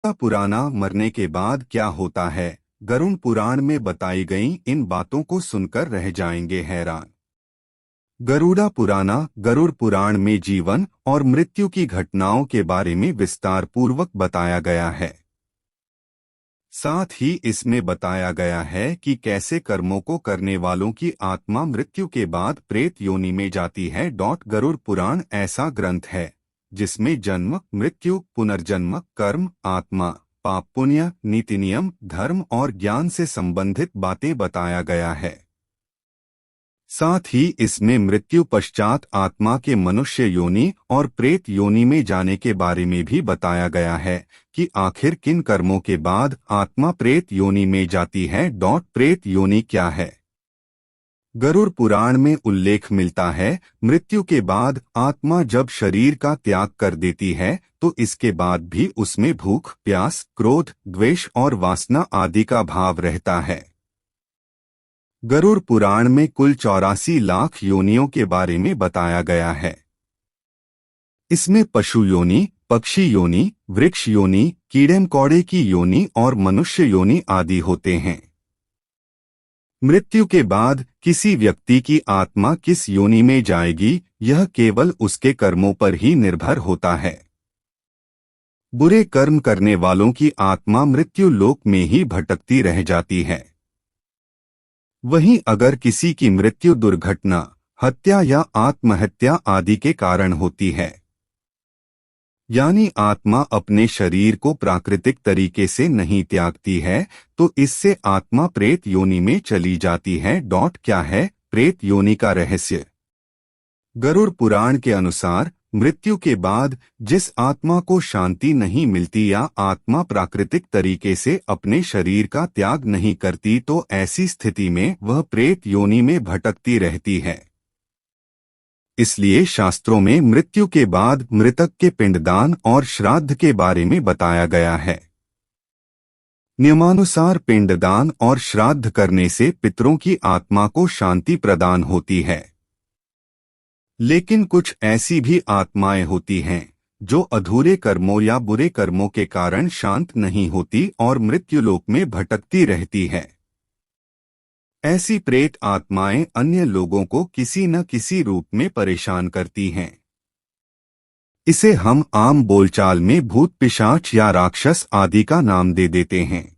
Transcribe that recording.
पुराना मरने के बाद क्या होता है, गरुड़ पुराण में बताई गई इन बातों को सुनकर रह जाएंगे हैरान। गरुड़ पुराण में जीवन और मृत्यु की घटनाओं के बारे में विस्तार पूर्वक बताया गया है। साथ ही इसमें बताया गया है कि कैसे कर्मों को करने वालों की आत्मा मृत्यु के बाद प्रेत योनि में जाती है। गरुड़ पुराण ऐसा ग्रंथ है जिसमें जन्म, मृत्यु, पुनर्जन्म, कर्म, आत्मा, पाप पुण्य, नीति नियम, धर्म और ज्ञान से संबंधित बातें बताया गया है। साथ ही इसमें मृत्यु पश्चात आत्मा के मनुष्य योनि और प्रेत योनि में जाने के बारे में भी बताया गया है कि आखिर किन कर्मों के बाद आत्मा प्रेत योनि में जाती है। प्रेत योनि क्या है? गरुड़ पुराण में उल्लेख मिलता है, मृत्यु के बाद आत्मा जब शरीर का त्याग कर देती है तो इसके बाद भी उसमें भूख, प्यास, क्रोध, द्वेष और वासना आदि का भाव रहता है। गरुड़ पुराण में कुल 84 लाख योनियों के बारे में बताया गया है। इसमें पशु योनि, पक्षी योनि, वृक्ष योनि, कीड़े मकोड़े की योनि और मनुष्य योनि आदि होते हैं। मृत्यु के बाद किसी व्यक्ति की आत्मा किस योनि में जाएगी, यह केवल उसके कर्मों पर ही निर्भर होता है। बुरे कर्म करने वालों की आत्मा मृत्यु लोक में ही भटकती रह जाती है। वहीं अगर किसी की मृत्यु दुर्घटना, हत्या या आत्महत्या आदि के कारण होती है, यानी आत्मा अपने शरीर को प्राकृतिक तरीके से नहीं त्यागती है, तो इससे आत्मा प्रेत योनि में चली जाती है। क्या है प्रेत योनि का रहस्य? गरुड़ पुराण के अनुसार मृत्यु के बाद जिस आत्मा को शांति नहीं मिलती या आत्मा प्राकृतिक तरीके से अपने शरीर का त्याग नहीं करती, तो ऐसी स्थिति में वह प्रेत योनि में भटकती रहती है। इसलिए शास्त्रों में मृत्यु के बाद मृतक के पिंडदान और श्राद्ध के बारे में बताया गया है। नियमानुसार पिंडदान और श्राद्ध करने से पितरों की आत्मा को शांति प्रदान होती है। लेकिन कुछ ऐसी भी आत्माएं होती हैं जो अधूरे कर्मों या बुरे कर्मों के कारण शांत नहीं होती और मृत्युलोक में भटकती रहती है। ऐसी प्रेत आत्माएं अन्य लोगों को किसी न किसी रूप में परेशान करती हैं। इसे हम आम बोलचाल में भूत, पिशाच या राक्षस आदि का नाम दे देते हैं।